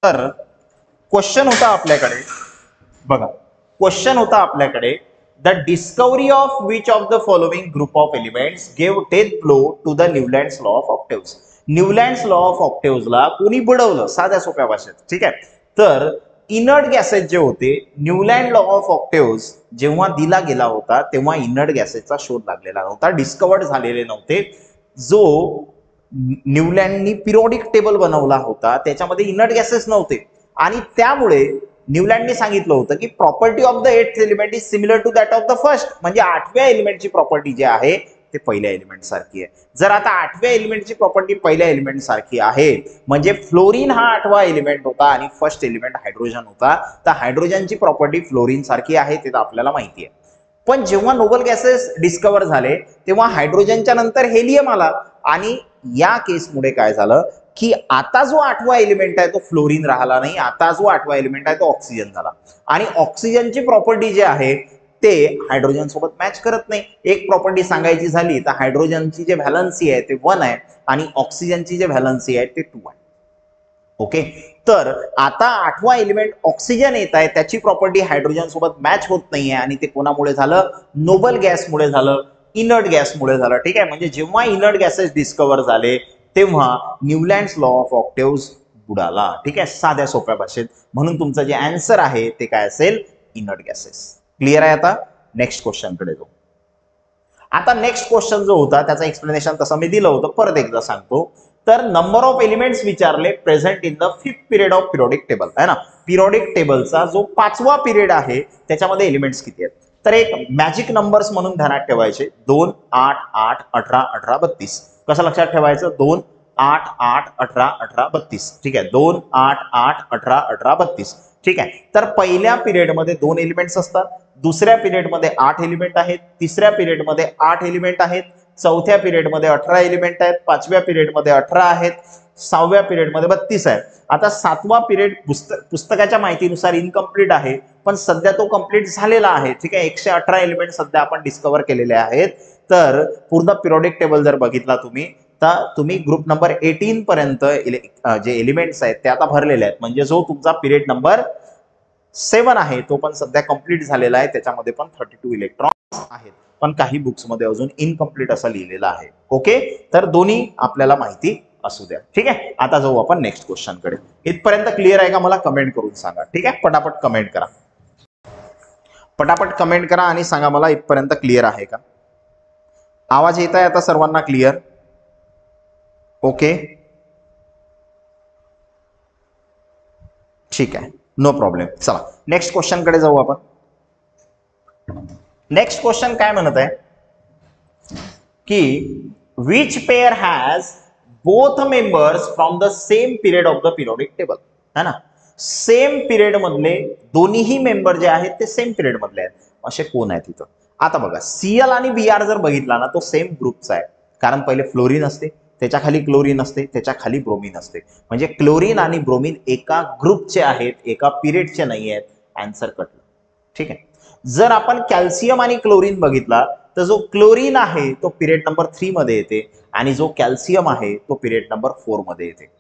तर क्वेश्चन होता आपल्याकडे, बघा क्वेश्चन होता आपल्याकडे, the discovery of which of the following group of elements gave death blow to the Newlands law of octaves. Newlands law of ऑक्टेव्सला कोणी बुडवलं साध्या सोप्या भाषेत, ठीक आहे. तर इनर्ट गॅसेस जे होते, न्यूलँड लॉ ऑफ ऑक्टेव्स जेव्हा दिला गेला होता तेव्हा इनर्ट गॅसेसचा शोध लागलेला नव्हता, डिस्कवर्ड झालेले नव्हते. जो न्यूलँडनी पिरियोडिक टेबल बनवला होता त्याच्यामध्ये इनर्ट गॅसेस नव्हते आणि त्यामुळे न्यूलँडनी सांगितलं होतं की property of the eighth element is similar to that of the first. म्हणजे आठव्या एलिमेंटची प्रॉपर्टी जी आहे ते पहिल्या एलिमेंट सारखी आहे. जर आता आठव्या एलिमेंटची प्रॉपर्टी पहिल्या एलिमेंट सारखी आहे म्हणजे फ्लोरीन हा आठवा एलिमेंट होता आणि फर्स्ट एलिमेंट हायड्रोजन होता, तर हायड्रोजनची प्रॉपर्टी फ्लोरीन सारखी आहे ते तर आपल्याला माहिती आहे. पण जेव्हा नोबल गॅसेस डिस्कवर झाले तेव्हा हायड्रोजनच्या नंतर हेलियम आला आणि या केसमुळे काय झालं की आता जो आठवा एलिमेंट आहे तो फ्लोरीन राहिला नाही, आता जो आठवा एलिमेंट आहे तो ऑक्सिजन झाला आणि ऑक्सिजनची प्रॉपर्टी जी आहे ते हायड्रोजन सोबत मॅच करत नाही. एक प्रॉपर्टी सांगायची झाली तर हायड्रोजनची जे व्हॅलन्सी आहे ते 1 आहे आणि ऑक्सिजनची जे व्हॅलन्सी आहे ते 2 आहे. ओके, तर आता आठवा एलिमेंट ऑक्सिजन येत आहे, त्याची प्रॉपर्टी हायड्रोजन सोबत मॅच होत नाहीये आणि ते कोणामुळे झालं, नोबल गॅसमुळे झालं, इनर्ट गॅसमुळे झालं. ठीक आहे, म्हणजे जेव्हा इनर्ट गॅसेस डिस्कवर झाले तेव्हा न्यूलँड्स लॉ ऑफ ऑक्टेव्स बुडाला. ठीक आहे, साध्या सोप्या भाषेत. म्हणून तुमचं जे आन्सर आहे ते काय असेल, इनर्ट गॅसेस. क्लिअर आहे? आता नेक्स्ट क्वेश्चन कडे जाऊ. आता नेक्स्ट क्वेश्चन जो होता त्याचं एक्सप्लेनेशन तसं मी दिलं होतं, परत एकदा सांगतो. तर नंबर ऑफ एलिमेंट्स विचारले present in the 5th period of periodic table, है ना. पिरियोडिक टेबलचा जो 5वा पिरियड आहे त्याच्यामध्ये एलिमेंट्स किती आहेत. तर एक मॅजिक नंबर्स म्हणून ध्यानात ठेवायचे 2, 8, 8, 18, 18, 32. कसं लक्षात ठेवायचं, 2, 8, 8, 18, 18, 32. ठीक आहे, 2, 8, 8, 18, 18, 32. ठीक आहे, तर पहिल्या पिरियडमध्ये 2 एलिमेंट्स असतात, दुसऱ्या पिरियडमध्ये 8 एलिमेंट आहेत, तिसऱ्या पिरियडमध्ये 8 एलिमेंट आहेत, चौथ्या पिरियडमध्ये 18 एलिमेंट आहेत, पाचव्या पिरियडमध्ये 18 आहेत, 6व्या पिरियडमध्ये 32 आहेत. आता 7वा पिरियड पुस्तकाच्या माहितीनुसार इनकम्प्लीट आहे, पण सध्या तो कंप्लीट झालेला आहे. ठीक आहे, 118 एलिमेंट सध्या आपण डिस्कवर केलेले आहेत. तर पूर्ण पिरियोडिक टेबल जर बघितला तुम्ही तर तुम्ही ग्रुप नंबर 18 पर्यंत जे एलिमेंट्स आहेत ते आता भरलेले आहेत. म्हणजे जो तुमचा पिरियड नंबर 7 आहे तो पण सध्या कंप्लीट झालेला आहे, त्याच्यामध्ये पण 32 इलेक्ट्रॉन्स आहेत, पण काही बुक्स मध्ये अजून इनकम्प्लीट असं लिहिलेलं आहे. ओके, तर दोन्ही आपल्याला माहिती असू द्या. ठीक आहे, आता जाऊ आपण नेक्स्ट क्वेश्चन कडे. इथपर्यंत क्लिअर आहे का मला कमेंट करून सांगा. ठीक आहे, पटापट कमेंट करा, पटापट कमेंट करा आणि सांगा मला इथपर्यंत क्लिअर आहे का. आवाज येत आहे आता सर्वांना क्लिअर? ओके, ठीक आहे, नो प्रॉब्लेम. चला नेक्स्ट क्वेश्चन कडे जाऊ आपण. नेक्स्ट क्वेश्चन काय म्हणत आहे की which pair has both members from the same period of the periodic table, है ना. सेम पिरियड मधले दोन्हीही मेंबर जे आहेत ते सेम पिरियड मधले आहेत, असे कोण आहेत तिथं. आता बघा, सीएल आणि बीआर जर बघितला ना तो सेम ग्रुपचा आहे, कारण पहिले फ्लोरीन असते, त्याच्या खाली क्लोरीन असते, त्याच्या खाली ब्रोमीन असते. म्हणजे क्लोरीन आणि ब्रोमीन एका ग्रुपचे आहेत, एका पिरियडचे नाही आहेत. आन्सर कटलं. ठीक आहे, जर आपण कॅल्शियम आणि क्लोरीन बघितला तर जो क्लोरीन आहे तो पिरियड नंबर 3 मध्ये येते आणि जो कॅल्शियम आहे तो पिरियड नंबर 4 मध्ये येते.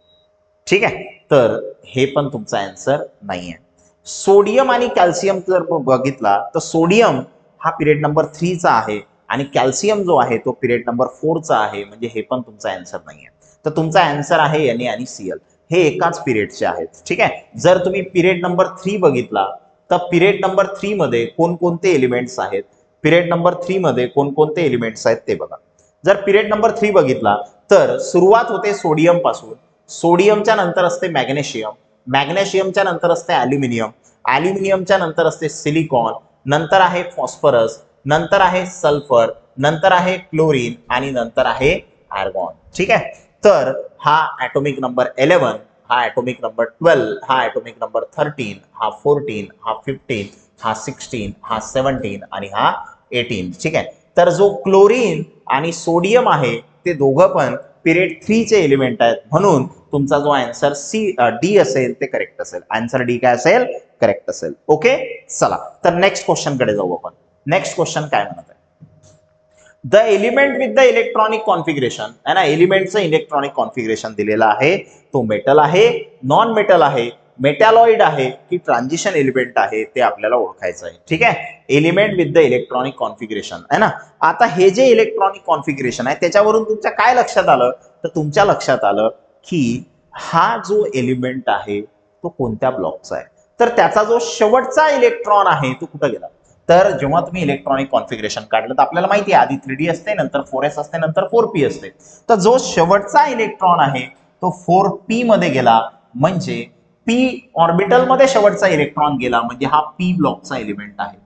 ठीक आहे, तर हे पण तुमचा आन्सर नाही आहे. सोडियम आणि कॅल्शियम जर बघितला तर सोडियम हा पिरियड नंबर 3 चा आहे आणि कॅल्शियम जो आहे तो पिरियड नंबर 4 चा आहे, म्हणजे हे पण तुमचा आन्सर नाही आहे. तर तुमचा आन्सर आहे Na आणि Cl, हे एकाच पिरियडचे आहेत. ठीक आहे, जर तुम्ही पिरियड नंबर 3 बघितला तर पिरियड नंबर 3 मध्ये कोणकोणते एलिमेंट्स आहेत, पिरियड नंबर 3 मध्ये कोणकोणते एलिमेंट्स आहेत ते बघा. जर पिरियड नंबर 3 बघितला तर सुरुवात होते सोडियम पासून, सोडियमच्या नंतर असते मॅग्नेशियम, मॅग्नेशियमच्या नंतर असते ॲल्युमिनियम, ॲल्युमिनियमच्या नंतर असते सिलिकॉन, नंतर आहे फॉस्फरस, नंतर आहे सल्फर, नंतर आहे क्लोरीन आणि नंतर आहे आर्गॉन. ठीक आहे, तर हा ॲटॉमिक नंबर 11, हा ॲटॉमिक नंबर 12, हा ॲटॉमिक नंबर 13, हा 14, हा 15, हा 16, हा 17 आणि हा 18. ठीक आहे, तर जो क्लोरीन आणि सोडियम आहे ते दोघं पण पिरियड 3 चे एलिमेंट आहेत, म्हणून तुमचा जो आन्सर डी असेल ते करेक्ट असेल. आन्सर डी काय असेल, करेक्ट असेल. ओके, चला तर नेक्स्ट क्वेश्चन कडे जाऊ आपण. नेक्स्ट क्वेश्चन काय म्हणत आहे, the element with the electronic configuration, है ना, एलिमेंटचं इलेक्ट्रॉनिक कॉन्फिगरेशन दिलेलं आहे, तो मेटल आहे, नॉन मेटल आहे, मेटॅलॉइड आहे की ट्रान्झिशन एलिमेंट आहे ते आपल्याला ओळखायचं आहे. ठीक आहे, element with the electronic configuration आहे ना. आता हे जे इलेक्ट्रॉनिक कॉन्फिगरेशन आहे त्याच्यावरून तुमच्या काय लक्षात आलं, तर तुमच्या लक्षात आलं की हा जो एलिमेंट आहे तो कोणत्या ब्लॉकचा आहे, तर त्याचा जो शेवटचा इलेक्ट्रॉन आहे तो कुठं गेला. तर जेव्हा तुम्ही इलेक्ट्रॉनिक कॉन्फिगरेशन काढलं तर आपल्याला माहिती आहे आधी 3D असते, नंतर 4s असते, नंतर 4p असते. तर जो शेवटचा इलेक्ट्रॉन आहे तो 4p मध्ये गेला, म्हणजे p ऑर्बिटल मध्ये शेवटचा इलेक्ट्रॉन गेला, म्हणजे हा p ब्लॉकचा एलिमेंट आहे.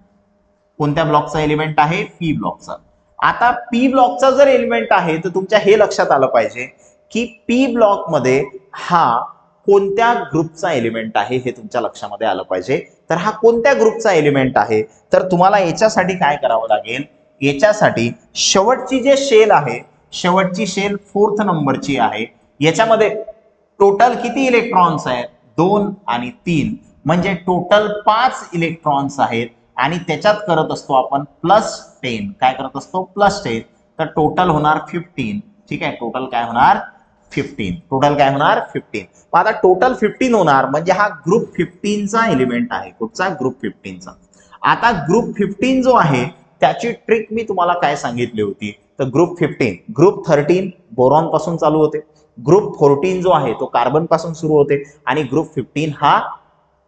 कोणत्या ब्लॉकचा एलिमेंट आहे, p ब्लॉकचा. आता p ब्लॉकचा जर एलिमेंट आहे तर तुमच्या हे लक्षात आलं पाहिजे की p ब्लॉक मध्ये हा कोणत्या ग्रुपचा एलिमेंट आहे हे तुमच्या लक्षामध्ये आलं पाहिजे. तर हा कोणत्या ग्रुपचा एलिमेंट आहे, तर तुम्हाला याच्यासाठी काय करावं लागेल, याच्यासाठी शेवटची जे शेल आहे, शेवटची शेल 4th नंबरची आहे, याच्यामध्ये टोटल किती इलेक्ट्रॉन्स आहेत, 2 आणि 3, म्हणजे टोटल 5 इलेक्ट्रॉन्स आहेत आणि त्याच्यात करत असतो आपण +10. काय करत असतो, +10. तर टोटल होणार 15. ठीक आहे, टोटल काय होणार 15. टोटल काय होणार 15. आता टोटल 15 होणार, म्हणजे हा ग्रुप 15चा एलिमेंट आहे. कुठचा, ग्रुप 15चा. आता ग्रुप 15 जो आहे त्याची ट्रिक मी तुम्हाला काय सांगितली होती, तर ग्रुप 15, ग्रुप 13 बोरॉन पासून चालू होते, ग्रुप 14 जो आहे तो कार्बन पासून सुरू होते आणि ग्रुप 15 हा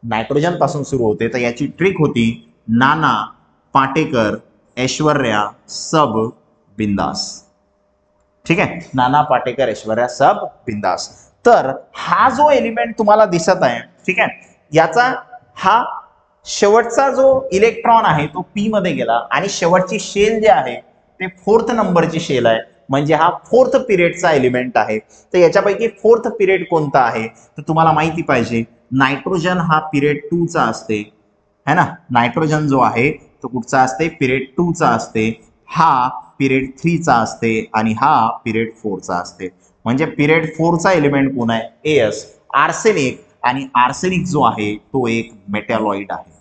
नायट्रोजन पासून सुरू होते. तर याची ट्रिक होती नाना, पाटेकर, ऐश्वर्या, सब, बिंदास. ठीक आहे, नाना, पाटेकर, ऐश्वर्या, सब, बिंदास. तर हा जो एलिमेंट तुम्हाला दिसत आहे, ठीक आहे, याचा हा शेवटचा जो इलेक्ट्रॉन आहे तो p मध्ये गेला आणि शेवटची शेल जे आहे ते 4th नंबरची शेल आहे, म्हणजे हा 4th पिरियडचा एलिमेंट आहे. तर याच्यापैकी 4th पिरियड कोणता आहे, तर तुम्हाला माहिती पाहिजे नायट्रोजन हा पिरियड 2 चा असते, है ना. नायट्रोजन जो आहे तो कुठचा असते, पिरियड 2 चा असते, हा पिरियड 3 चा असते आणि हा पिरियड 4 चा असते. म्हणजे पिरियड 4 चा एलिमेंट कोण आहे, एस, आर्सेनिक. आणि आर्सेनिक जो आहे तो एक मेटॅलॉइड आहे.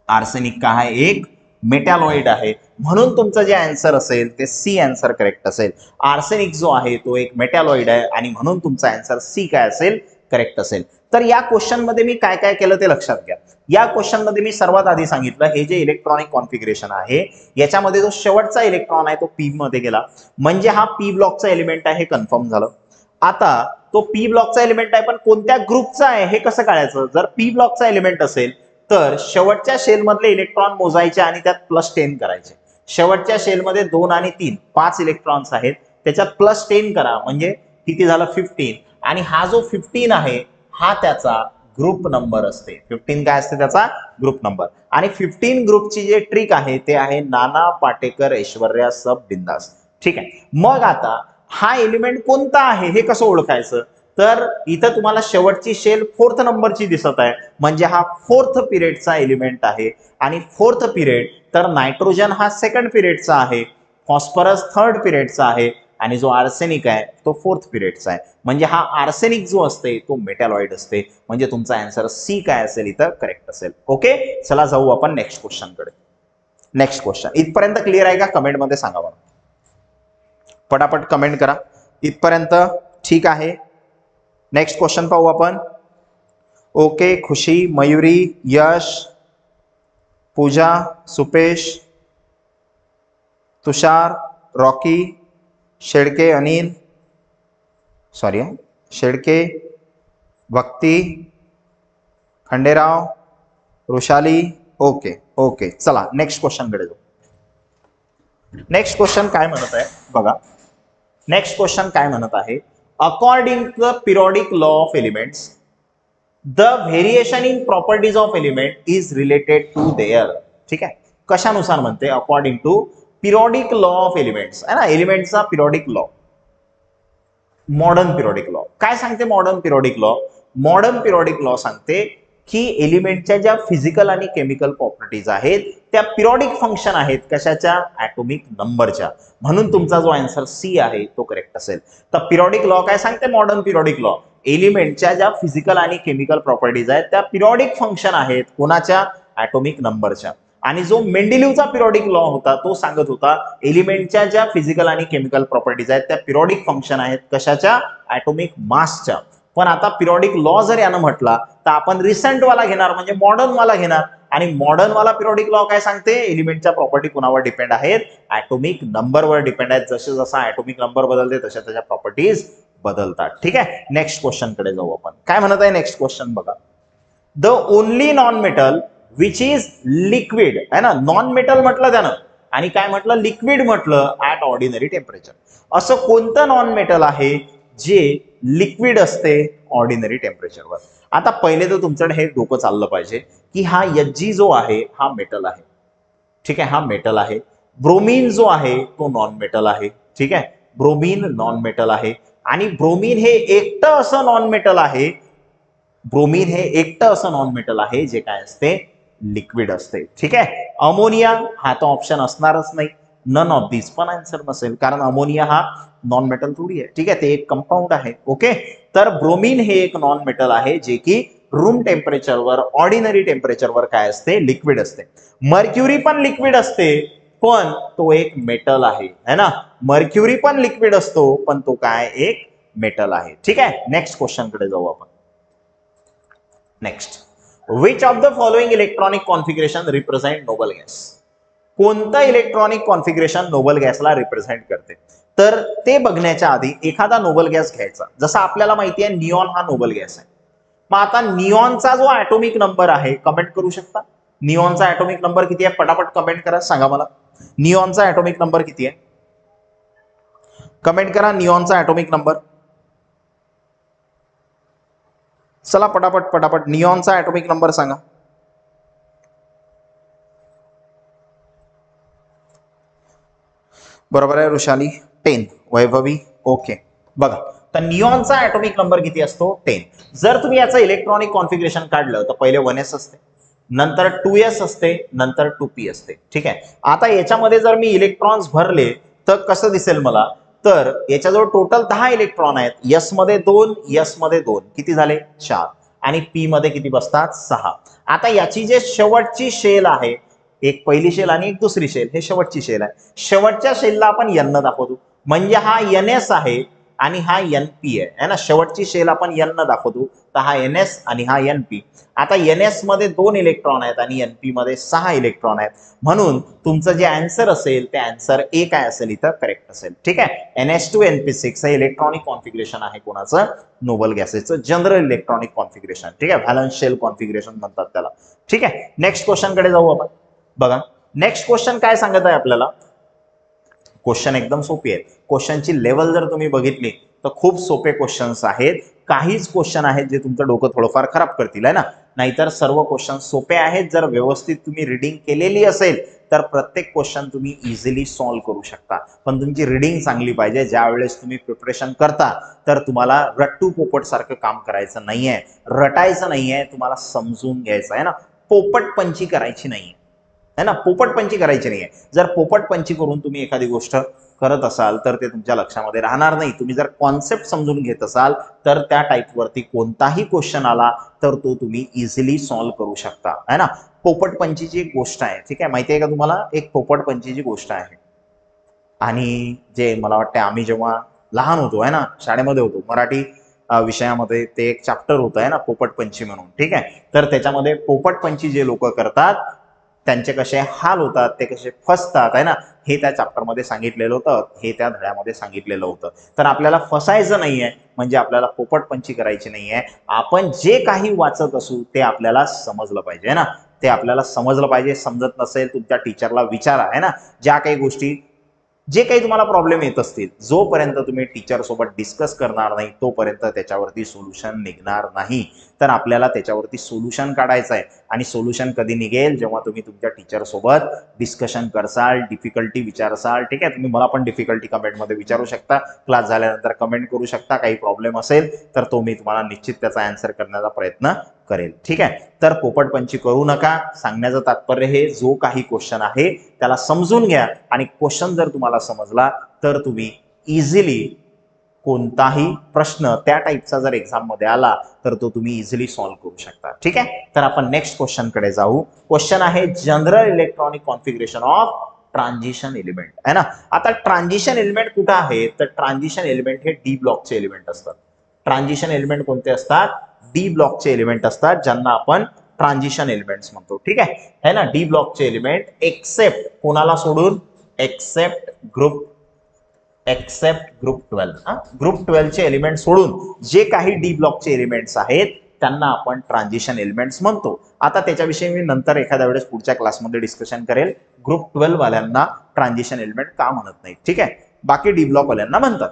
आर्सेनिक का आहे, एक मेटॅलॉइड आहे, म्हणून तुमचं जे आन्सर असेल ते सी आन्सर करेक्ट असेल. आर्सेनिक जो आहे तो एक मेटॅलॉइड आहे आणि म्हणून तुमचा आन्सर सी काय असेल, करेक्ट असेल. तर या क्वेश्चन मध्ये मी काय काय केलं ते लक्षात घ्या. या क्वेश्चन मध्ये मी सर्वात आधी सांगितलं हे जे इलेक्ट्रॉनिक कॉन्फिगरेशन आहे याच्यामध्ये जो शेवटचा इलेक्ट्रॉन आहे तो p मध्ये गेला, म्हणजे हा p ब्लॉकचा एलिमेंट आहे हे कन्फर्म झालं. आता तो p ब्लॉकचा एलिमेंट आहे पण कोणत्या ग्रुपचा आहे हे कसं कळायचं, जर p ब्लॉकचा एलिमेंट असेल तर शेवटच्या शेल मधले इलेक्ट्रॉन मोजायचे आणि त्यात +10 करायचे. शेवटच्या शेल मध्ये 2 आणि 3 5 इलेक्ट्रॉन्स आहेत, त्याच्यात +10 करा, म्हणजे किती झालं 15. आणि हा जो 15 आहे हा त्याचा ग्रुप नंबर असते. 15 काय असते, त्याचा ग्रुप नंबर. आणि 15 ग्रुपची जे ट्रिक आहे ते आहे नाना, पाटेकर, ऐश्वर्या, सब, बिंदास. ठीक आहे, मग आता हा एलिमेंट कोणता आहे हे कसं ओळखायचं, तर इथं तुम्हाला शेवटची शेल 4th नंबरची दिसत आहे, म्हणजे हा 4th पिरियडचा एलिमेंट आहे. आणि 4th पिरियड तर नायट्रोजन हा 2nd पिरियडचा आहे, फॉस्फरस 3rd पिरियडचा आहे आणि जो आर्सेनिक आहे तो 4th पिरियडचा आहे. म्हणजे हा आर्सेनिक जो असते तो मेटॅलॉइड असते, म्हणजे तुमचा आन्सर सी काय असेल इथं, करेक्ट असेल. ओके, चला जाऊ आपण नेक्स्ट क्वेश्चन कडे. नेक्स्ट क्वेश्चन इथपर्यंत क्लिअर आहे का, कमेंट मध्ये सांगा मला, पटापट कमेंट करा. इथपर्यंत ठीक आहे. नेक्स्ट क्वेश्चन पाहू आपण. ओके, खुशी, मयुरी, यश, पूजा, सुपेश, तुषार, रॉकी, शेडके अनिल, सॉरी शेडके, भक्ती, खंडेराव, वृषाली. ओके ओके, चला नेक्स्ट क्वेश्चन कडे जाऊ. नेक्स्ट क्वेश्चन काय म्हणत आहे बघा. नेक्स्ट क्वेश्चन काय म्हणत आहे, according to the periodic law of elements the variation in properties of element is related to their. ठीक आहे, कशानुसार म्हणते, according to periodic law of elements आहे ना, एलिमेंटचा periodic law. Modern periodic law काय सांगते, modern periodic law, modern periodic law सांगते की एलिमेंटच्या ज्या फिजिकल आणि केमिकल प्रॉपर्टीज आहेत त्या पिरियडिक फंक्शन आहेत, कशाच्या, ऍटॉमिक नंबरच्या. म्हणून तुमचा जो आन्सर सी आहे तो करेक्ट असेल. तर पिरियडिक लॉ काय सांगते, मॉडर्न पिरियडिक लॉ, एलिमेंटच्या ज्या फिजिकल आणि केमिकल प्रॉपर्टीज आहेत त्या पिरियडिक फंक्शन आहेत, कोणाच्या, ऍटॉमिक नंबरच्या. आणि जो मेंडेलिव्हचा पिरियडिक लॉ होता तो सांगत होता एलिमेंटच्या ज्या फिजिकल आणि केमिकल प्रॉपर्टीज आहेत त्या पिरियडिक फंक्शन आहेत, कशाच्या, ऍटॉमिक मासच्या. पण आता पिरियॉडिक लॉ जर यानं म्हटला तर आपण रिसेंट वाला घेणार, म्हणजे मॉडर्न वाला घेणार. आणि मॉडर्न वाला पिरियॉडिक लॉ काय सांगते, एलिमेंटच्या प्रॉपर्टी कुणावर डिपेंड आहेत, ॲटॉमिक नंबरवर डिपेंड आहेत. जसे जसा ॲटॉमिक नंबर बदलते तशा त्याच्या प्रॉपर्टीज बदलतात. ठीक आहे, नेक्स्ट क्वेश्चन कडे जाऊ आपण. काय म्हणत आहे नेक्स्ट क्वेश्चन बघा. The only non metal which is liquid, है ना, नॉन मेटल म्हटलं त्यानं आणि काय म्हटलं, लिक्विड म्हटलं ऍट ऑर्डिनरी टेम्परेचर. असं कोणतं नॉन मेटल आहे जे लिक्विड असते ऑर्डिनरी टेम्परेचरवर. आता पहिले तर तुमच्याकडे हे डोकं चाललं पाहिजे की हा Hg जो आहे हा मेटल आहे. ठीक आहे, हा मेटल आहे. ब्रोमीन जो आहे तो नॉन मेटल आहे. ठीक आहे, ब्रोमीन नॉन मेटल आहे. आणि ब्रोमीन हे एकटं असं नॉन मेटल आहे, ब्रोमीन हे एकटं असं नॉन मेटल आहे जे काय असते, लिक्विड असते. ठीक आहे, अमोनिया हा तो ऑप्शन असणारच नाही. नन ऑफ दिस पण आन्सर नसेल, कारण अमोनिया हा नॉन मेटल थोडी आहे. ठीक आहे, ते एक कंपाऊंड आहे. ओके, तर ब्रोमीन हे एक नॉन मेटल आहे जे की रूम टेम्परेचरवर, ऑर्डिनरी टेम्परेचरवर काय असते, लिक्विड असते. मर्क्युरी पण लिक्विड असते पण तो एक मेटल आहे, है ना. मर्क्युरी पण लिक्विड असतो पण तो काय, एक मेटल आहे. ठीक आहे, नेक्स्ट क्वेश्चन कडे जाऊ आपण. Next, which of the following electronic configuration represent noble gas. कोणतं इलेक्ट्रॉनिक कॉन्फिगरेशन नोबल गॅसला रिप्रेझेंट करते. तर ते बघण्याच्या आधी एखादा नोबल गॅस घ्यायचा. जसं आपल्याला माहिती आहे निऑन हा नोबल गॅस आहे. मग आता निऑनचा जो ॲटॉमिक नंबर आहे, कमेंट करू शकता. निऑनचा ॲटॉमिक नंबर किती आहे, पटापट कमेंट करा, सांगा मला. निऑनचा ॲटॉमिक नंबर किती आहे, कमेंट करा. निऑनचा ॲटॉमिक नंबर, चला पटापट पटापट निऑनचा ॲटॉमिक नंबर सांगा. बरोबर आहे वृषाली, 10. वैभवी, ओके. बघा, तर निऑनचा ॲटॉमिक नंबर किती असतो, 10. जर तुम्ही याचं इलेक्ट्रॉनिक कॉन्फिगरेशन काढलं तर पहिले 1s असते, नंतर 2s असते, नंतर 2p असते. ठीक आहे, आता याच्यामध्ये जर मी इलेक्ट्रॉन्स भरले तर कसं दिसेल मला, तर याच्याजवळ टोटल 10 इलेक्ट्रॉन आहेत. यस मध्ये 2, यस मध्ये 2, किती झाले, 4. आणि पी मध्ये किती बसतात, 6. आता याची जे शेवटची शेल आहे, एक पहिली शेल आणि एक दुसरी शेल, हे शेवटची शेल आहे. शेवटच्या शेलला आपण n न दाखवतो, म्हणजे हा ns आहे आणि हा np आहे ना. शेवटची शेल आपण n न दाखवतो, तर हा ns आणि हा np. आता ns मध्ये 2 इलेक्ट्रॉन आहेत आणि np मध्ये 6 इलेक्ट्रॉन आहेत. म्हणून तुमचं जे आन्सर असेल ते आन्सर ए काय असेल इथं, करेक्ट असेल. ठीक आहे, NH2 NP6 हे इलेक्ट्रॉनिक कॉन्फिगरेशन आहे कोणाचं, नोबल गॅसेसचं जनरल इलेक्ट्रॉनिक कॉन्फिगरेशन. ठीक आहे, व्हॅलन्स शेल कॉन्फिगरेशन म्हणतात त्याला. ठीक आहे, नेक्स्ट क्वेश्चन कडे जाऊ आपण. बघा, नेक्स्ट क्वेश्चन काय सांगत आहे आपल्याला. क्वेश्चन एकदम सोपी आहे. क्वेश्चनची लेवल जर तुम्ही बघितली तर खूप सोपे क्वेश्चन्स आहेत. काहीच क्वेश्चन आहेत जे तुमचं डोकं थोडंफार खराब करतील, आहे ना. नाहीतर सर्व क्वेश्चन सोपे आहेत. जर व्यवस्थित तुम्ही रीडिंग केलेली असेल तर प्रत्येक क्वेश्चन तुम्ही इझिली सॉल्व्ह करू शकता. पण तुमची रीडिंग चांगली पाहिजे. ज्या वेळेस तुम्ही प्रिपरेशन करता तर तुम्हाला रट्टू पोपट सारखं काम करायचं नाहीये, रटायचं नाहीये, तुम्हाला समजून घ्यायचं आहे ना. पोपटपंची करायची नाहीये, है ना, पोपटपंची करायची नाहीये. जर पोपटपंची करून तुम्ही एखादी गोष्ट करत असाल तर ते तुमच्या लक्षामध्ये राहणार नाही. तुम्ही जर कॉन्सेप्ट समजून घेत असाल तर त्या टाईपवरती कोणताही क्वेश्चन आला तर तो तुम्ही इझिली सॉल्व्ह करू शकता, है ना. पोपटपंचीची एक गोष्ट आहे, ठीक आहे, माहिती आहे का तुम्हाला, एक पोपटपंचीची गोष्ट आहे. आणि जे मला वाटतं आम्ही जेव्हा लहान होतो, आहे ना, शाळेमध्ये होतो, मराठी विषयामध्ये ते एक चॅप्टर होतं, आहे ना, पोपटपंची म्हणून. ठीक आहे, तर त्याच्यामध्ये पोपटपंची जे लोक करतात त्यांचे कसे हाल होतात, ते कसे फसतात, आहे ना, हे त्या चॅप्टरमध्ये सांगितलेलं होतं, हे त्या धड्यामध्ये सांगितलेलं होतं. तर आपल्याला फसायचं नाहीये, म्हणजे आपल्याला पोपटपंची करायची नाहीये. आपण जे काही वाचत असू ते आपल्याला समजलं पाहिजे ना, ते आपल्याला समजलं पाहिजे. समजत नसेल तुमच्या टीचरला विचारा, आहे ना. ज्या काही गोष्टी, जे काही तुम्हाला प्रॉब्लेम येत असतील, जोपर्यंत तुम्ही टीचर सोबत डिस्कस करणार नाही तोपर्यंत त्याच्यावरती सोल्युशन निघणार नाही. तर आपल्याला त्याच्यावरती सोल्युशन काढायचं आहे. आणि सोल्युशन कधी निघेल, जेव्हा तुम्ही तुमच्या टीचर सोबत डिस्कशन करसाल, डिफिकल्टी विचारसाल. ठीक आहे, तुम्ही मला पण डिफिकल्टी कमेंटमध्ये विचारू शकता, क्लास झाल्यानंतर कमेंट करू शकता. काही प्रॉब्लेम असेल तर तो मी तुम्हाला निश्चित त्याचा आन्सर करण्याचा प्रयत्न करेल. ठीक आहे, तर पोपटपंची करू नका. सांगण्याचं तात्पर्य हे, जो काही क्वेश्चन आहे त्याला समजून घ्या आणि क्वेश्चन जर तुम्हाला समजला तर तुम्ही इझिली कोणताही प्रश्न त्या टाईपचा जर एक्झाम मध्ये आला तर तो तुम्ही इझिली सॉल्व्ह करू शकता. ठीक आहे, तर आपण नेक्स्ट क्वेश्चन कडे जाऊ. क्वेश्चन आहे general electronic configuration of transition element, है ना. आता ट्रान्झिशन एलिमेंट कुठं आहे, तर ट्रान्झिशन एलिमेंट हे डी ब्लॉकचे एलिमेंट असतात. ट्रान्झिशन एलिमेंट कोणते असतात? डी ब्लॉकचे एलिमेंट असतात, ज्यांना आपण ट्रान्झिशन एलिमेंट्स म्हणतो. ठीक आहे ना. डी ब्लॉकचे एलिमेंट एक्सेप्ट कोणाला सोडून? Accept group 12. ग्रुप 12 चे एलिमेंट सोडून जे काही डी ब्लॉकचे एलिमेंट्स आहेत त्यांना आपण ट्रान्झिशन एलिमेंट्स म्हणतो. आता त्याच्याविषयी मी नंतर एखाद्या वेळेस पुढच्या क्लासमध्ये डिस्कशन करेल. ग्रुप 12 वाल्यांना ट्रान्झिशन एलिमेंट का म्हणत नाही, ठीक आहे, बाकी डी ब्लॉक वाल्यांना म्हणतात.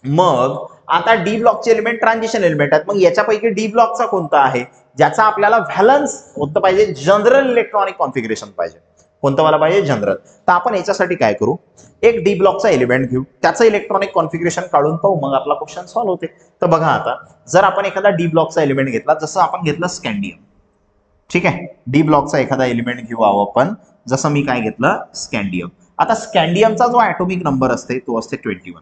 मग आता डी ब्लॉकचे एलिमेंट ट्रान्झिशन एलिमेंट आहेत. मग याच्यापैकी डी ब्लॉकचा कोणता आहे ज्याचा आपल्याला व्हॅलन्स होतं पाहिजे, जनरल इलेक्ट्रॉनिक कॉन्फिगरेशन पाहिजे. कोणतं वाला पाहिजे? जनरल. तर आपण याच्यासाठी काय करू, एक डी ब्लॉकचा एलिमेंट घेऊ, त्याचं इलेक्ट्रॉनिक कॉन्फिगरेशन काढून पाहू, मग आपला क्वेश्चन सॉल्व्ह होते. तर बघा आता, जर आपण एखादा डी ब्लॉकचा एलिमेंट घेतला, जसं आपण घेतलं स्कॅन्डियम, ठीक आहे, डी ब्लॉकचा एखादा एलिमेंट घेऊ आपण, जसं मी काय घेतलं, स्कॅन्डियम. आता स्कॅन्डियमचा जो ॲटॉमिक नंबर असते तो असते 21.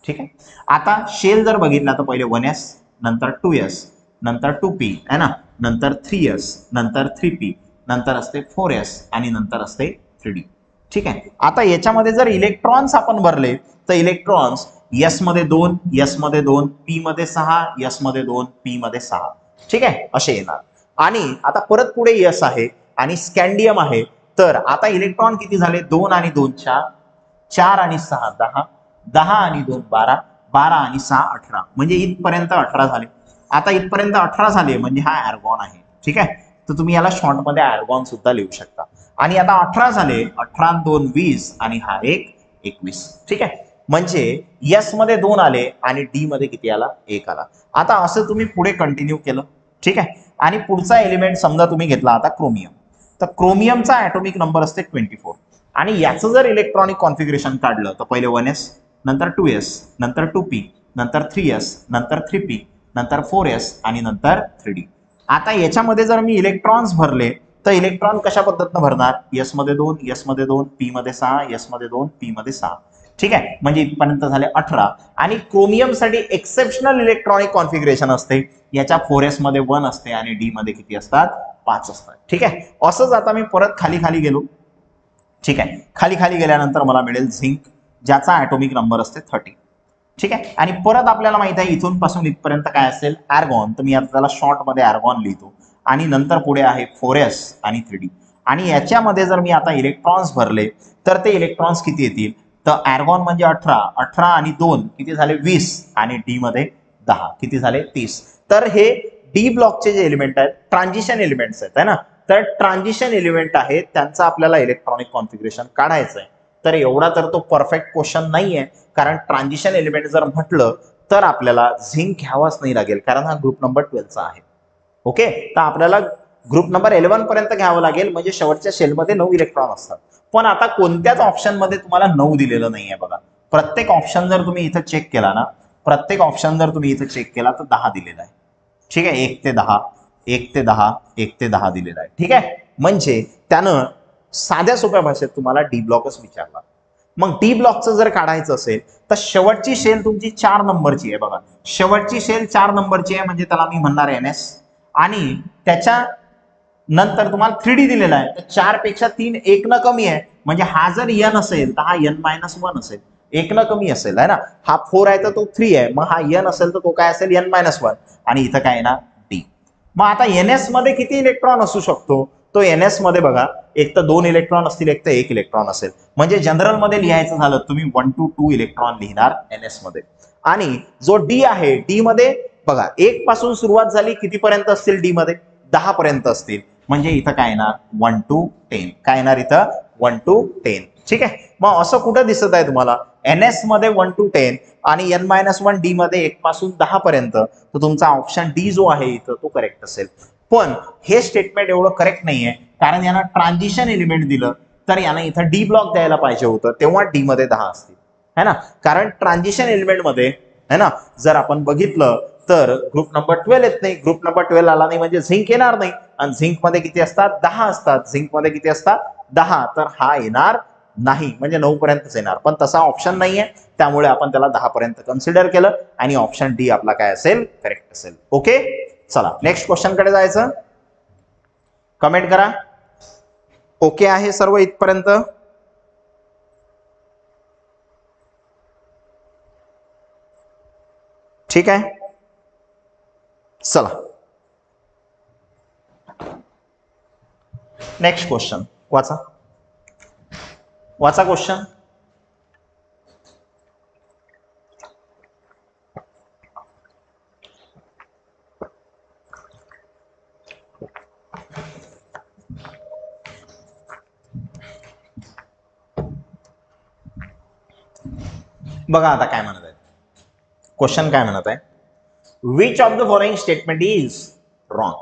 ठीक आहे. आता शेल जर बघितला तर पहिले 1s, नंतर 2s, नंतर 2p आहे ना, नंतर 3s, नंतर 3p, नंतर असते 4s आणि नंतर असते 3d. ठीक आहे. आता याच्यामध्ये जर इलेक्ट्रॉन्स आपण भरले तर इलेक्ट्रॉन्स s मध्ये 2, s मध्ये 2, p मध्ये 6, s मध्ये 2, p मध्ये 6. ठीक आहे, असे येणार. आणि आता परत पुढे s आहे आणि स्कॅन्डियम आहे. तर आता इलेक्ट्रॉन किती झाले? 2 आणि 2 4, 4 आणि 6 10, 10 आणि 2 12, 12 आणि 6 18, म्हणजे इथपर्यंत 18 झाले. आता इथपर्यंत 18 झाले म्हणजे हा आर्गॉन आहे. ठीक आहे, तर तुम्ही याला शॉर्ट मध्ये आर्गॉन सुद्धा लिहू शकता. आणि आता 18 झाले, 18 2 20 आणि हा एक 21. ठीक आहे, म्हणजे एस मध्ये 2 आले आणि डी मध्ये किती आला? 1 आला. आता असं तुम्ही पुढे कंटिन्यू केलं. ठीक आहे, आणि पुढचा एलिमेंट समजा तुम्ही घेतला आता क्रोमियम. तर क्रोमियमचा ॲटॉमिक नंबर असते 24. आणि याचं जर इलेक्ट्रॉनिक कॉन्फिगरेशन काढलं तर पहिले 1s, नंतर 2s, नंतर 2p, नंतर 3s, नंतर 3p, नंतर 4s आणि नंतर 3d. आता याच्यामध्ये जर मी इलेक्ट्रॉन्स भरले तर इलेक्ट्रॉन कशा पद्धतीने भरणार? s मध्ये 2, s मध्ये 2, p मध्ये 6, s मध्ये 2, p मध्ये 6. ठीक आहे, म्हणजे इथपर्यंत झाले 18. आणि क्रोमियम साठी एक्सेप्शनल इलेक्ट्रॉनिक कॉन्फिगरेशन असते. याच्या 4s मध्ये 1 असते आणि डी मध्ये किती असतात? 5 असतात. ठीक आहे, असंच आता मी परत खाली खाली गेलो. ठीक आहे, खाली खाली गेल्यानंतर मला मिळेल झिंक, ज्याचा ॲटॉमिक नंबर असते 30. ठीक आहे, आणि परत आपल्याला माहित आहे इथून पासून इथपर्यंत काय असेल? आर्गॉन. तर मी आता त्याला शॉर्ट मध्ये आर्गॉन लिहितो. आणि नंतर पुढे आहे 4s आणि 3d. आणि याच्यामध्ये जर मी आता इलेक्ट्रॉन्स भरले तर ते इलेक्ट्रॉन्स किती येतील? तर आर्गॉन म्हणजे 18, 18 आणि 2 किती झाले? 20 आणि डी मध्ये 10 किती झाले? 30. तर हे डी ब्लॉकचे जे एलिमेंट आहेत ट्रान्झिशन एलिमेंट्स आहेत, है ना. तर ट्रान्झिशन एलिमेंट आहेत, त्यांचं आपल्याला इलेक्ट्रॉनिक कॉन्फिगरेशन काढायचं आहे. तर एवढा तर तो परफेक्ट क्वेश्चन नाहीये, कारण ट्रान्झिशन एलिमेंट जर म्हटलं तर आपल्याला झिंक घ्यावाच नाही लागेल, कारण हा ग्रुप नंबर 12चा आहे. ओके, तर आपल्याला ग्रुप नंबर 11 पर्यंत घ्यावं लागेल, म्हणजे शेवटच्या शेलमध्ये 9 इलेक्ट्रॉन असतात. पण आता कोणत्याच ऑप्शन मध्ये तुम्हाला 9 दिलेलं नाहीये बघा. प्रत्येक ऑप्शन जर तुम्ही इथं चेक केला ना, प्रत्येक ऑप्शन जर तुम्ही इथं चेक केला तर 10 दिलेला आहे. ठीक आहे, 1 ते 10, 1 ते 10, 1 ते 10 दिलेला आहे. ठीक आहे, म्हणजे त्यानं साध्या सोप्या भाषेत तुम्हाला डी ब्लॉकच विचारला. मग डी ब्लॉकचं जर काढायचं असेल तर शेवटची शेल तुमची 4 नंबरची आहे बघा. शेवटची शेल 4 नंबरची आहे, म्हणजे त्याला मी म्हणणार NS. आणि त्याच्या नंतर तुम्हाला 3D दिलेला आहे, तर 4 पेक्षा 3 1 न कमी आहे, म्हणजे हा जर n असेल तर हा n-1 असेल, 1 न कमी असेल, आहे ना. हा 4 आहे तर तो 3 आहे, मग हा n असेल तर तो काय असेल? n-1. आणि इथं काय येणार? डी. मग आता NS मध्ये किती इलेक्ट्रॉन असू शकतो? तो NS मध्ये बघा, एक तर 2 इलेक्ट्रॉन असतील, एक तर 1 इलेक्ट्रॉन असेल. म्हणजे जनरल मध्ये लिहायचं झालं तुम्ही 1 to 2 इलेक्ट्रॉन लिहिणार NS मध्ये. आणि जो डी आहे, डी मध्ये बघा 1 पासून सुरुवात झाली, कितीपर्यंत असतील डी मध्ये? 10 पर्यंत असतील, म्हणजे इथं काय येणार? 1 to 10. काय येणार इथं? 1 to 10. ठीक आहे, मग असं कुठं दिसत आहे तुम्हाला? NS मध्ये 1 to 10 आणि n-1 डी मध्ये 1 पासून 10 पर्यंत. तर तुमचा ऑप्शन डी जो आहे इथं तो करेक्ट असेल. पण हे स्टेटमेंट एवढं करेक्ट नाहीये, कारण यांना ट्रान्झिशन एलिमेंट दिलं तर यांना इथं डी ब्लॉक द्यायला पाहिजे होतं, तेव्हा डी मध्ये 10 असतील, है ना. कारण ट्रान्झिशन एलिमेंट मध्ये, है ना, जर आपण बघितलं तर ग्रुप नंबर 12 येत नाही. ग्रुप नंबर 12 आला नाही म्हणजे झिंक येणार नाही. आणि झिंक मध्ये किती असतात? 10 असतात. झिंक मध्ये किती असतात? 10. तर हा येणार नाही, म्हणजे 9 पर्यंतच येणार. पण तसा ऑप्शन नाहीये, त्यामुळे आपण त्याला 10 पर्यंत कन्सिडर केलं आणि ऑप्शन डी आपला काय असेल? करेक्ट असेल. ओके, चला नेक्स्ट क्वेश्चन कडे जायचं. कमेंट करा. ओके आहे सर्व इथपर्यंत? ठीक आहे. चला नेक्स्ट क्वेश्चन वाचा वाचा क्वेश्चन. बघा आता काय म्हणत आहे क्वेश्चन. काय म्हणत आहे, which of the following statement is wrong.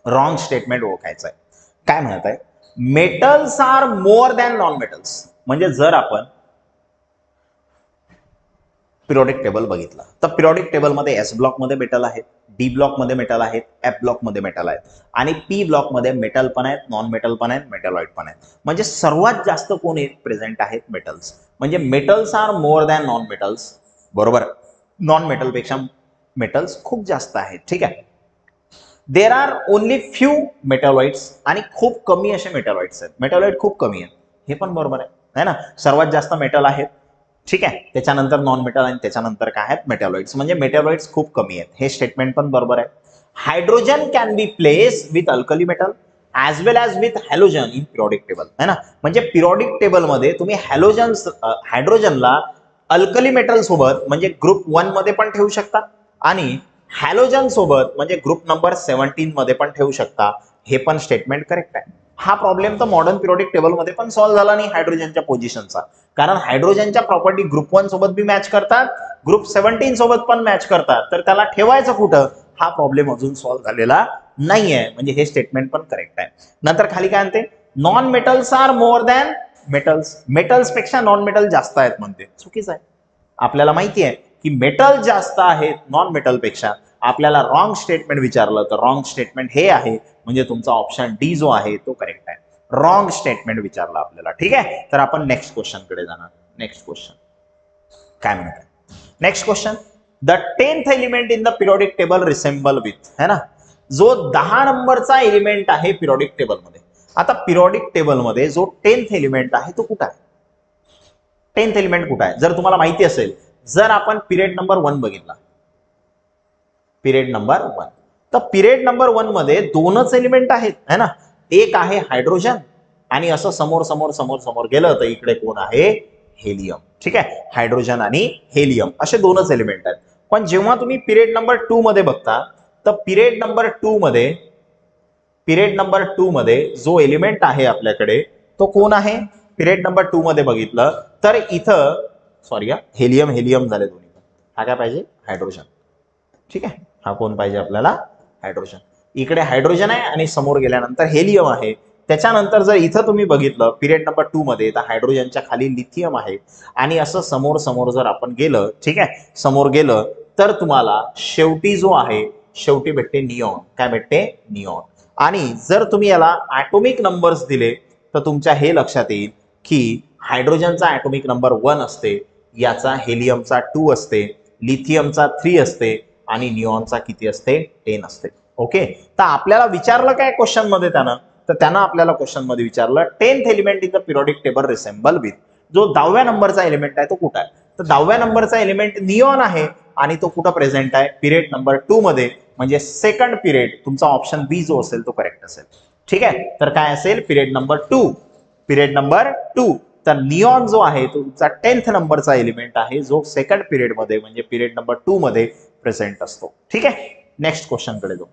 Wrong statement ओळखायचं आहे. काय म्हणत आहे, metals are more than non metals. म्हणजे जर आपण पिरियोडिक टेबल बघितला तर पिरियोडिक टेबल मध्ये एस ब्लॉक मध्ये मेटल आहेत, डी ब्लॉक मध्ये मेटल आहेत, एफ ब्लॉक मध्ये मेटल आहेत आणि पी ब्लॉक मध्ये मेटल पण आहेत, नॉन मेटल पण आहेत, मेटलॉइड पण आहेत. म्हणजे सर्वात जास्त कोण प्रेझेंट आहेत, मेटल्स. म्हणजे metals are more than non metals. बरोबर, नॉन मेटल पेक्षा मेटल्स खूप जास्त आहेत. ठीक आहे. There are only few metalloids आणि खूप कमी असे मेटलॉइड्स आहेत. मेटलॉइड खूप कमी आहेत, हे पण बरोबर आहे ना. सर्वात जास्त मेटल आहेत, ठीक आहे, त्याच्यानंतर नॉन मेटल आणि त्याच्यानंतर काय आहेत, मेटलॉइड्स. म्हणजे मेटलॉइड्स खूप कमी आहेत, हे स्टेटमेंट पण बरोबर आहे. Hydrogen can be place with alkali metal as well as with halogen in periodic table, है ना. म्हणजे पिरियोडिक टेबल मध्ये तुम्ही हायड्रोजनला अल्कली मेटल सोबत म्हणजे ग्रुप 1 मध्ये पण ठेवू शकता आणि हॅलोजन सोबत म्हणजे ग्रुप नंबर 17 मध्ये पण ठेवू शकता. हे पण स्टेटमेंट करेक्ट आहे. हा प्रॉब्लेम तर मॉडर्न पिरियोडिक टेबल मध्ये पण सॉल्व्ह झाला नाही हायड्रोजनच्या पोझिशनचा, कारण हायड्रोजनच्या प्रॉपर्टी ग्रुप 1 सोबत बी मॅच करतात, ग्रुप 17 सोबत पण मॅच करतात. तर त्याला ठेवायचं कुठं, हा प्रॉब्लेम अजून सॉल्व्ह झालेला नाहीये. म्हणजे हे स्टेटमेंट पण करेक्ट आहे. नंतर खाली काय म्हणते, non metals are more than metals. Metals पेक्षा नॉन मेटल जास्त आहेत म्हणते. चुकीचं आहे. आपल्याला माहिती आहे की मेटल जास्त आहेत नॉन मेटल पेक्षा. आपल्याला रॉंग स्टेटमेंट विचारलं तर रॉंग स्टेटमेंट हे आहे. म्हणजे तुमचा ऑप्शन डी जो आहे तो करेक्ट आहे. रॉंग स्टेटमेंट विचारलं आपल्याला. ठीक आहे, तर आपण नेक्स्ट क्वेश्चन कडे जाणार. नेक्स्ट क्वेश्चन काय म्हणतात, next question, the 10th element in the periodic table resemble with, है ना. जो 10 नंबरचा एलिमेंट आहे पिरियोडिक टेबल मध्ये. आता पिरियोडिक टेबल मध्ये जो 10th एलिमेंट आहे तो कुठे आहे, 10th एलिमेंट कुठे आहे. जर तुम्हाला माहिती असेल, जर आपण पिरियड नंबर 1 बघितला, पिरियड नंबर 1, तर पिरियड नंबर 1 मध्ये दोनच एलिमेंट आहेत, है ना. एक आहे हायड्रोजन आणि असं समोर समोर समोर समोर गेलं तर इकडे कोण आहे, हेलियम. ठीक आहे, हायड्रोजन आणि हेलियम असे दोनच एलिमेंट आहेत. पण जेव्हा तुम्ही पिरियड नंबर 2 मध्ये बघता तर पिरियड नंबर 2 मध्ये जो एलिमेंट आहे आपल्याकडे तो कोण आहे. पिरियड नंबर 2 मध्ये बघितलं तर इथं सॉरी हेलियम हेलियम झाले दोन्ही. हा काय पाहिजे, हायड्रोजन. ठीक आहे, हा कोण पाहिजे आपल्याला, हायड्रोजन. इकडे हायड्रोजन आहे आणि समोर गेल्यानंतर हेलियम आहे. त्याच्यानंतर जर इथं तुम्ही बघितलं पिरियड नंबर 2 मध्ये तर हायड्रोजनच्या खाली लिथियम आहे आणि असं समोर समोर जर आपण गेलं, ठीक आहे, समोर गेलं तर तुम्हाला शेवटी जो आहे शेवटी भेटते निऑन. काय भेटते, निऑन. आणि जर तुम्ही याला ॲटॉमिक नंबर्स दिले तर तुमच्या हे लक्षात येईल की हायड्रोजनचा ॲटॉमिक नंबर 1 असते, याचा हेलियमचा 2 असते, लिथियमचा 3 असते आणि निऑनचा किती असते, 10 असते. ओके, तर आपल्याला विचारलं काय क्वेश्चन मध्ये त्यानं आपल्याला क्वेश्चन मध्ये विचारलं 10th element in the periodic table resemble with. जो 10व्या नंबरचा एलिमेंट आहे तो कुठे आहे, तर 10व्या नंबरचा एलिमेंट निऑन आहे आणि तो कुठं प्रेझेंट आहे, पिरियड नंबर 2 मध्ये. म्हणजे सेकंड पिरियड. तुमचा ऑप्शन बी जो असेल तो करेक्ट असेल. ठीक आहे, तर काय असेल, पिरियड नंबर 2. Period number 2. तर निऑन जो आहे तो तुमचा 10th नंबरचा एलिमेंट आहे जो सेकंड पिरियड मध्ये म्हणजे पिरियड नंबर 2 मध्ये प्रेझेंट असतो. ठीक आहे, नेक्स्ट क्वेश्चन कडे जाऊ.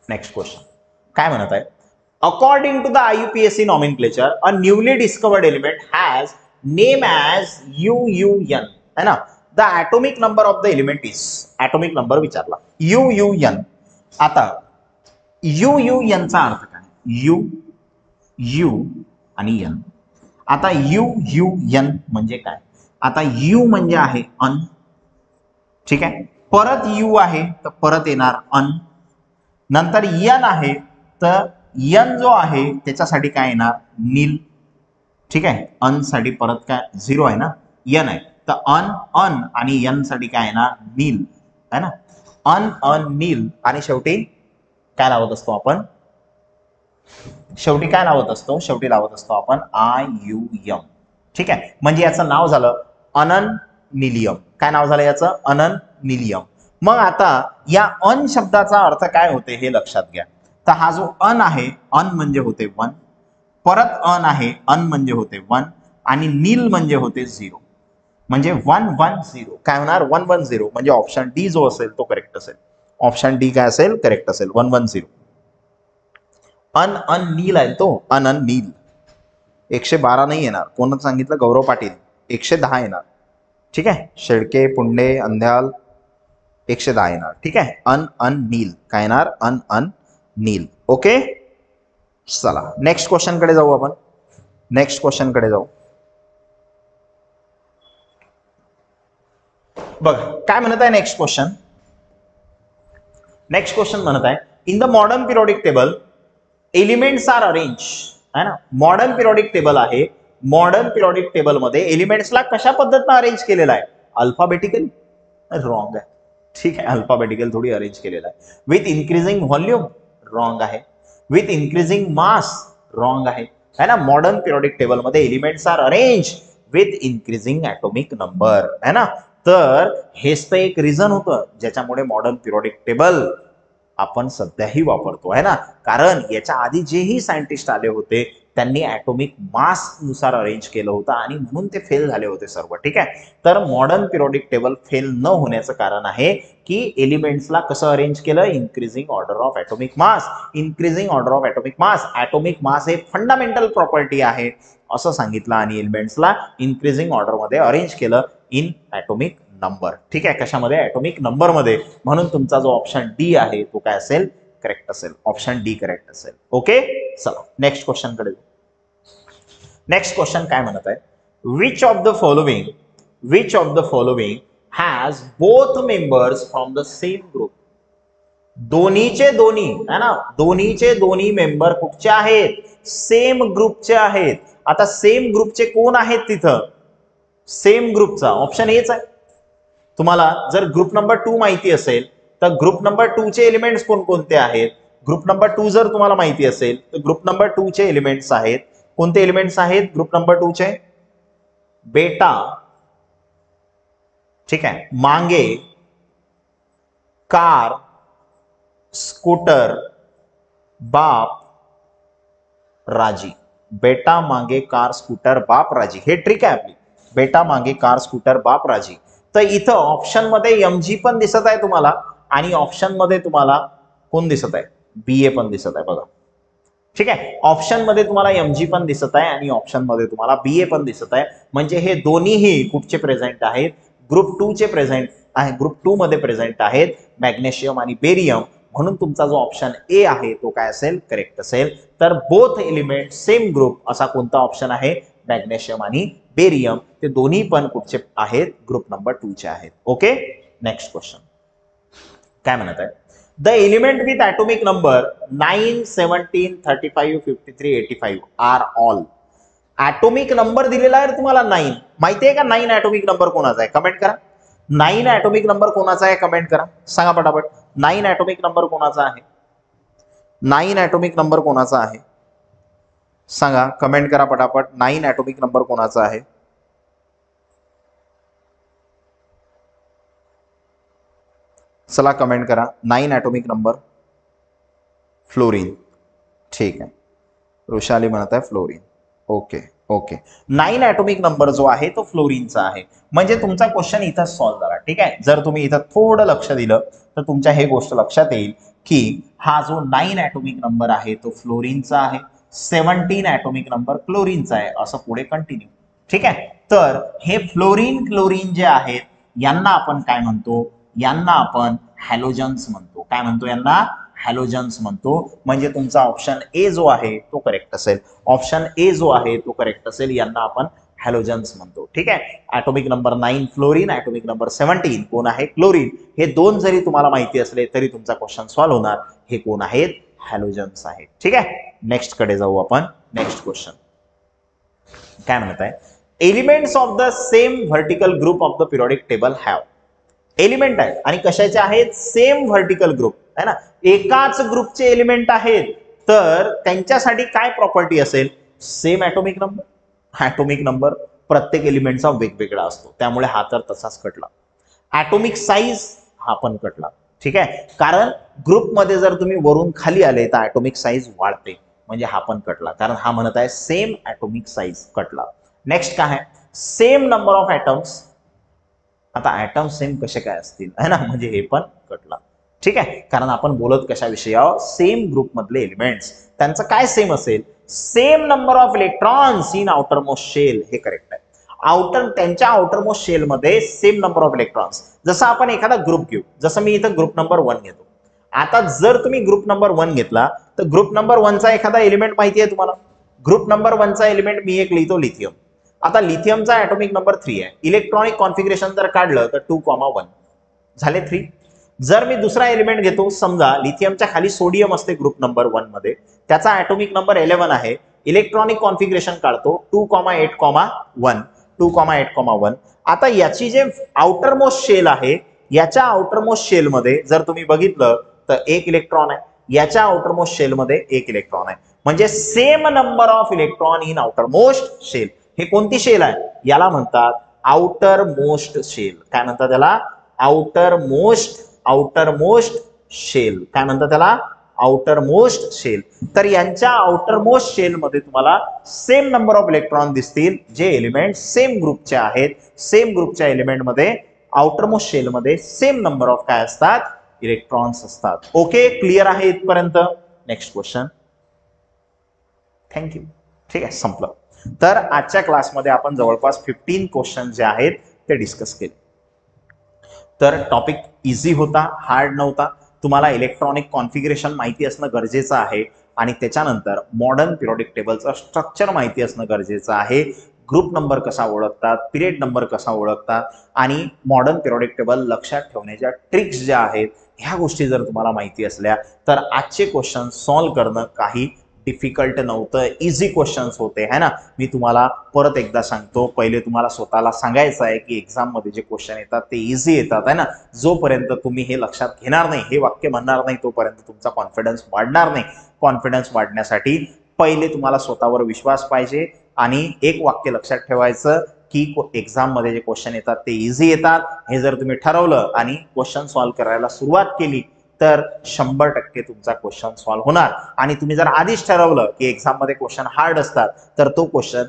नेक्स्ट क्वेश्चन काय म्हणत आहे, according to the IUPAC nomenclature a newly discovered element has name as UUN, है ना. the atomic number of the element is, atomic number विचारला UUN. आता UUN चा अर्थ काय, U आणि N. आता UUN म्हणजे काय, आता U म्हणजे आहे अन, ठीक आहे, परत U आहे तर परत येणार अन, नंतर N आहे तर N जो आहे त्याच्यासाठी काय येणार, नील. ठीक आहे, अन साठी परत काय 0 आहे ना, N आहे तर अन अन आणि N साठी काय येणार, नील, है ना. अन अन नील आणि शेवटी काय लावत असतो आपण, शेवटी लावत असतो आपण IUM. ठीक आहे, म्हणजे याचं नाव झालं अनन निलियम. काय नाव झालं याचं, अनन निलियम. मग आता या अन शब्दाचा अर्थ काय होते हे लक्षात घ्या. तर हा जो अन आहे, अन म्हणजे होते 1, परत अन आहे, अन म्हणजे होते 1 आणि नील म्हणजे होते 0. म्हणजे 110 काय होणार 110 म्हणजे ऑप्शन डी जो असेल तो करेक्ट असेल. ऑप्शन डी काय असेल करेक्ट असेल 110. अन अन नील आहे तो अन अन नील. 112 नाही येणार. कोण सांगितलं? गौरव पाटील. 110 येणार. ठीक आहे. शेळके, पुंडे, अंध्याल 110 येणार. ठीक आहे. अन अन नील काय येणार? अन अन नील. ओके. चला नेक्स्ट क्वेश्चन कडे जाऊ आपण. नेक्स्ट क्वेश्चन कडे जाऊ. बघा काय म्हणत आहे नेक्स्ट क्वेश्चन. नेक्स्ट क्वेश्चन म्हणत आहे in the modern periodic table elements are arrange है ना. मॉडर्न पिरियोडिक टेबल आहे. मॉडर्न पिरियोडिक टेबल मध्ये एलिमेंट्सला कशा पद्धतीने अरेंज केलेला आहे? अल्फाबेटिकल. रॉंग आहे. ठीक आहे. अल्फाबेटिकल थोडी अरेंज केलेला आहे. With increasing volume. रॉंग आहे. With increasing mass. रॉंग आहे है ना. मॉडर्न पिरियोडिक टेबल मध्ये elements are arrange with increasing atomic number है ना. तर हेच तर एक रिझन होतं ज्याच्यामुळे मॉडर्न पिरियोडिक टेबल आपण सध्याही वापरतो है ना. कारण याच्या आधी जेही सायंटिस्ट आले होते त्यांनी ॲटॉमिक मास नुसार अरेंज केलं होतं आणि म्हणून ते फेल झाले होते सर्व. ठीक आहे. तर मॉडर्न पिरियोडिक टेबल फेल न होण्याचं कारण आहे की एलिमेंट्सला कसं अरेंज केलं? Increasing order of atomic mass. Increasing order of atomic mass. Atomic mass हे फंडामेंटल प्रॉपर्टी आहे असं सांगितलं आणि एलिमेंट्सला इन्क्रीजिंग ऑर्डर मध्ये अरेंज केलं इन ॲटॉमिक नंबर. ठीक आहे. कशामध्ये? ॲटॉमिक नंबर मध्ये. म्हणून तुमचा जो ऑप्शन डी आहे तो काय असेल? करेक्ट असेल. ऑप्शन डी करेक्ट असेल. ओके. चला नेक्स्ट क्वेश्चन कडे. नेक्स्ट क्वेश्चन काय म्हणत आहे? Which of the following has both members from the same group. दोन्हीचे दोन्ही है ना. दोन्हीचे दोन्ही मेंबर कुठचे आहेत? सेम ग्रुपचे आहेत. आता सेम ग्रुपचे कोण आहेत तिथं? सेम ग्रुपचा ऑप्शन हेच आहे. तुम्हाला जर ग्रुप नंबर 2 माहिती असेल तर ग्रुप नंबर 2 चे एलिमेंट्स कोणकोणते आहेत? ग्रुप नंबर 2 जर तुम्हाला माहिती असेल तर ग्रुप नंबर 2 चे एलिमेंट्स आहेत. कोणते एलिमेंट्स आहेत ग्रुप नंबर 2 चे? बेटा, ठीक आहे, मांगे, कार, स्कूटर, बाप, राजी. बेटा, मांगे, कार, स्कूटर, बाप, राजी. हे ट्रिक आहे आपली. बेटा, मांगे, कार, स्कूटर, बाप, राजी. तर इथं ऑप्शन मध्ये एमजी पण दिसत आहे तुम्हाला आणि ऑप्शन मध्ये तुम्हाला कोण दिसत आहे? बीए पण दिसत आहे बघा. ठीक आहे. ऑप्शन मध्ये तुम्हाला एमजी पण दिसत आहे आणि ऑप्शन मध्ये तुम्हाला बीए पण दिसत आहे. म्हणजे हे दोन्हीही कुठचे प्रेझेंट आहेत? ग्रुप 2 चे प्रेझेंट आहे. ग्रुप 2 मध्ये प्रेझेंट आहेत मॅग्नेशियम आणि बेरियम. म्हणून तुमचा जो ऑप्शन ए आहे तो काय असेल? करेक्ट असेल. तर बोथ एलिमेंट सेम ग्रुप असा कोणता ऑप्शन आहे? मॅग्नेशियम आणि बेरियम. ते दोन्ही पण कुठचे आहेत? ग्रुप नंबर 2 चे आहेत. ओके. नेक्स्ट क्वेश्चन काय म्हणत आहे? The element with atomic number 9, 17, 35, 53, 85 are all. Atomic number दिलेला आहे तुम्हाला 9. माहिती आहे का 9 ॲटॉमिक नंबर कोणाचा आहे? कमेंट करा. 9 ॲटॉमिक नंबर कोणाचा आहे? कमेंट करा. सांगा पटापट. 9 ॲटॉमिक नंबर कोणाचा आहे? 9 ॲटॉमिक नंबर कोणाचा आहे? सांगा. कमेंट करा पटापट. 9 ॲटॉमिक नंबर कोणाचा आहे? चला कमेंट करा. 9 ॲटॉमिक नंबर फ्लोरीन. ठीक आहे. वृषाली म्हणत आहे fluorine. Okay okay. 9 atomic number जो आहे तो फ्लोरीनचा आहे. म्हणजे तुमचा क्वेश्चन इथं सॉल्व्ह झाला. ठीक आहे. जर तुम्ही इथं थोडं लक्ष दिलं तर तुमच्या हे गोष्ट लक्षात येईल की हा जो 9 ॲटॉमिक नंबर आहे तो फ्लोरीनचा आहे. 17 ॲटॉमिक नंबर क्लोरीनचा आहे. असं पुढे कंटिन्यू. ठीक आहे. तर हे फ्लोरीन जे आहेत यांना आपण काय म्हणतो? यांना आपण हॅलोजन्स म्हणतो. काय म्हणतो यांना? हॅलोजन्स म्हणतो. म्हणजे तुमचा ऑप्शन ए जो आहे तो करेक्ट असेल. ऑप्शन ए जो आहे तो करेक्ट असेल. यांना आपण हॅलोजन्स म्हणतो. ठीक आहे. Atomic number 9 fluorine, atomic number 17 कोण आहे? क्लोरीन. हे दोन जरी तुम्हाला माहिती असले तरी तुमचा क्वेश्चन सॉल्व्ह होणार. हे कोण आहेत? हॅलोजन्स आहेत. ठीक आहे. नेक्स्ट कडे जाऊ आपण. नेक्स्ट क्वेश्चन काय म्हणत आहे? Elements of the same vertical group of the periodic table have. Element आहेत आणि कशाचे आहेत? सेम व्हर्टिकल ग्रुप है ना. एकाच ग्रुपचे एलिमेंट आहेत तर त्यांच्यासाठी काय प्रॉपर्टी असेल? Same atomic number. Atomic number प्रत्येक एलिमेंटचा वेगवेगळा असतो त्यामुळे हा तर तसाच कटला. ॲटॉमिक साईज हा पण कटला. ठीक आहे, कारण ग्रुपमध्ये जर तुम्ही वरून खाली आले तर ॲटॉमिक साईज वाढते, म्हणजे हा पण कटला, कारण हा म्हणत आहे सेम ॲटॉमिक साईज, कटला. नेक्स्ट काय आहे, सेम नंबर ऑफ ॲटम्स. आता ॲटम सेम कसे काय असतील है ना, म्हणजे हे पण कटला. ठीक आहे, कारण आपण बोलत कशाविषयी आहोत, सेम ग्रुप मधले एलिमेंट्स, त्यांचं काय सेम असेल, same number of electrons in outermost shell, हे करेक्ट आहे. त्यांच्या आउटर मोस्ट शेल मध्ये सेम नंबर ऑफ इलेक्ट्रॉन्स. जसं आपण एखादा ग्रुप घेऊ, जसं मी इथं ग्रुप नंबर 1 घेतो. आता जर तुम्ही ग्रुप नंबर 1 घेतला तर ग्रुप नंबर 1चा एखादा एलिमेंट माहिती आहे तुम्हाला. ग्रुप नंबर 1चा एलिमेंट मी एक लिहितो, लिथियम. आता लिथियमचा ॲटॉमिक नंबर 3 आहे. इलेक्ट्रॉनिक कॉन्फिगरेशन जर काढलं तर 2,1 झाले 3. जर मी दुसरा एलिमेंट घेतो, समजा लिथियमच्या खाली सोडियम असते ग्रुप नंबर 1 मध्ये, त्याचा ॲटॉमिक नंबर 11 आहे. इलेक्ट्रॉनिक कॉन्फिगरेशन काढतो 2,8,1 2,8,1. आता याची जे आउटर मोस्ट शेल आहे, याच्या आउटर मोस्ट शेल मध्ये जर तुम्ही बघितलं तर 1 इलेक्ट्रॉन आहे, याच्या आउटर मोस्ट शेल मध्ये 1 इलेक्ट्रॉन आहे, म्हणजे same number of electron in outermost shell. हे कोणती शेल आहे, याला म्हणतात आउटर मोस्ट शेल. काय म्हणतात त्याला, आउटर मोस्ट शेल. काय म्हणतात त्याला, आउटर मोस्ट शेल. तर यांच्या आउटर मोस्ट शेल मध्ये तुम्हाला सेम नंबर ऑफ इलेक्ट्रॉन दिसतील, जे एलिमेंट सेम ग्रुपचे आहेत. सेम ग्रुपच्या एलिमेंट मध्ये आउटर मोस्ट शेल मध्ये सेम नंबर ऑफ काय असतात, इलेक्ट्रॉन्स असतात. ओके, क्लिअर आहे इथपर्यंत. Next question. थँक्यू. ठीक आहे, संपलं. तर आजच्या क्लासमध्ये आपण जवळपास 15 क्वेश्चन जे आहेत ते डिस्कस केले. तर टॉपिक इझी होता, हार्ड नव्हता. तुम्हाला इलेक्ट्रॉनिक कॉन्फिगरेशन माहिती असणं गरजेचं आहे आणि त्याच्यानंतर मॉडर्न पिरियोडिक टेबलचं स्ट्रक्चर माहिती असणं गरजेचं आहे. ग्रुप नंबर कसा ओळखतात, पिरियड नंबर कसा ओळखतात आणि मॉडर्न पिरियोडिक टेबल लक्षात ठेवण्याच्या ट्रिक्स ज्या आहेत, ह्या गोष्टी जर तुम्हाला माहिती असल्या तर आजचे क्वेश्चन सॉल्व्ह करणं काही डिफिकल्ट नव्हतं, इझी क्वेश्चन्स होते है ना. मी तुम्हाला परत एकदा सांगतो, पहिले तुम्हाला स्वतःला सांगायचं आहे की एक्झाम मध्ये जे क्वेश्चन येतात ते इझी येतात है ना. जोपर्यंत तुम्ही हे लक्षात घेणार नाही, हे वाक्य म्हणणार नाही, तोपर्यंत तुमचा कॉन्फिडन्स वाढणार नाही. कॉन्फिडन्स वाढण्यासाठी पहिले तुम्हाला स्वतःवर विश्वास पाहिजे आणि एक वाक्य लक्षात ठेवायचं की एक्झाम मध्ये जे क्वेश्चन येतात ते इझी येतात. हे जर तुम्ही ठरवलं आणि क्वेश्चन सॉल्व्ह करायला सुरुवात केली तर 100% तुमचा क्वेश्चन सॉल्व्ह होणार. आणि तुम्ही जर आधीच ठरवलं की एक्झाम मध्ये क्वेश्चन हार्ड असतात तर तो क्वेश्चन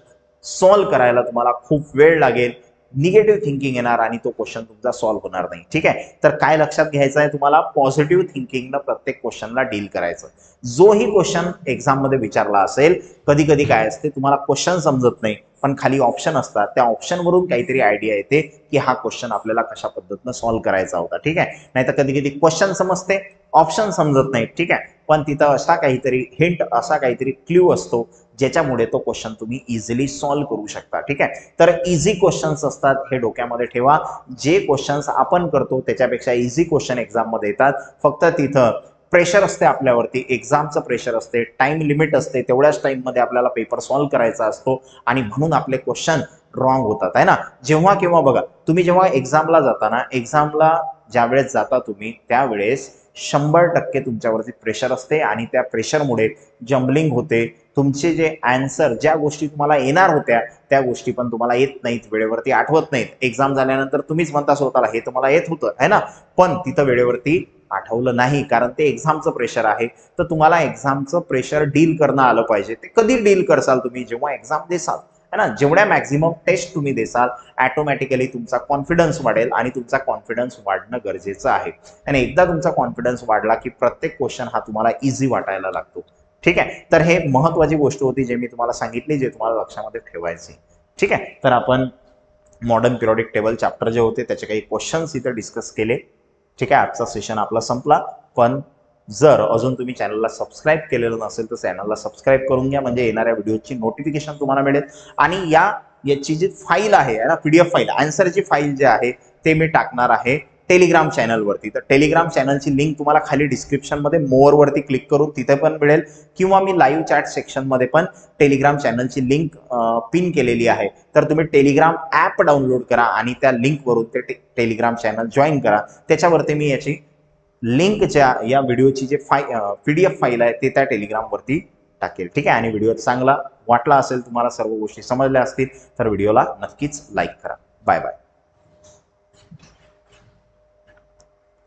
सॉल्व्ह करायला तुम्हाला खूप वेळ लागेल, निगेटिव्ह थिंकिंग येणार आणि तो क्वेश्चन तुमचा सॉल्व्ह होणार नाही. ठीक आहे, तर काय लक्षात घ्यायचं आहे तुम्हाला, पॉझिटिव्ह थिंकिंगनं प्रत्येक क्वेश्चनला डील करायचं. जोही क्वेश्चन एक्झाम मध्ये विचारला असेल, कधी कधी काय असते, तुम्हाला क्वेश्चन समजत नाही पण खाली ऑप्शन असतात, त्या ऑप्शनवरून काहीतरी आयडिया येते की हा क्वेश्चन आपल्याला कशा पद्धतीनं सॉल्व्ह करायचा होता. ठीक आहे, नाहीतर कधी कधी क्वेश्चन समजते, ऑप्शन समजत नाही. ठीक आहे, पण तिथं असा काहीतरी हिंट, असा काहीतरी क्ल्यू असतो ज्याच्यामुळे तो क्वेश्चन तुम्ही इझिली सॉल्व्ह करू शकता. ठीक आहे, तर इझी क्वेश्चन्स असतात हे डोक्यामध्ये ठेवा. जे क्वेश्चन्स आपण करतो त्याच्यापेक्षा इझी क्वेश्चन एक्झाम मध्ये येतात. फक्त तिथं प्रेशर असते आपल्यावरती, एक्झामचं प्रेशर असते, टाइम लिमिट असते, तेवढ्याच टाइम मध्ये आपल्याला पेपर सॉल्व्ह करायचा असतो आणि म्हणून आपले क्वेश्चन रॉंग होतात आहे ना. जेव्हा केव्हा बघा, तुम्ही जेव्हा एक्झामला जाताना, एक्झामला ज्या वेळेस जाता तुम्ही त्यावेळेस 100% तुमच्यावरती प्रेशर असते आणि त्या प्रेशरमुळे जम्बलिंग होते. तुमचे जे आन्सर, ज्या गोष्टी तुम्हाला येणार होत्या त्या गोष्टी पण तुम्हाला येत नाहीत, वेळेवरती आठवत नाहीत. एक्झाम झाल्यानंतर तुम्हीच म्हणता स्वतःला हे तर मला येत होतं है ना, पण तिथं वेळेवरती आठवलं नाही, कारण ते एक्झामचं प्रेशर आहे. तर तुम्हाला एक्झामचं प्रेशर डील करणं आलं पाहिजे. ते कधी डील करसाल तुम्ही, जेव्हा एक्झाम देसाल है ना. जेवढ्या मॅक्झिमम टेस्ट तुम्ही देसाल, ऑटोमॅटिकली तुमचा कॉन्फिडन्स वाढेल आणि तुमचा कॉन्फिडन्स वाढणं गरजेचं आहे. आणि एकदा तुमचा कॉन्फिडन्स वाढला की प्रत्येक क्वेश्चन हा तुम्हाला इझी वाटायला लागतो. ठीक आहे, तर हे महत्वाची गोष्ट होती जे मी तुम्हाला सांगितली, जे तुम्हाला लक्षामध्ये ठेवायचे. ठीक आहे, तर आपण मॉडर्न पिरियोडिक टेबल चॅप्टर जे होते त्याचे काही क्वेश्चन्स इथे डिस्कस केले. ठीक आहे, आजचा सेशन आपला संपला. पण जर अजून तुम्ही चॅनलला सबस्क्राईब केलेलं नसेल तर चॅनलला सबस्क्राईब करून घ्या, म्हणजे येणाऱ्या व्हिडिओची नोटिफिकेशन तुम्हाला मिळेल. आणि याची जी फाईल आहे ना, PDF फाईल, आन्सरची फाईल जी आहे ते मी टाकणार आहे टेलिग्राम चॅनलवरती. तर टेलिग्राम चॅनलची लिंक तुम्हाला खाली डिस्क्रिप्शनमध्ये मोअरवरती क्लिक करून तिथे पण मिळेल, किंवा मी लाईव्ह चॅट सेक्शनमध्ये पण टेलिग्राम चॅनलची लिंक पिन केलेली आहे. तर तुम्ही टेलिग्राम ॲप डाउनलोड करा आणि त्या लिंकवरून ते टेलिग्राम चॅनल जॉईन करा. त्याच्यावरती मी याची लिंकच्या या व्हिडिओची जे PDF फाईल आहे ते त्या टेलिग्रामवरती टाकेल. ठीक आहे, आणि व्हिडिओ चांगला वाटला असेल, तुम्हाला सर्व गोष्टी समजल्या असतील तर व्हिडिओला नक्कीच लाईक करा. Bye bye.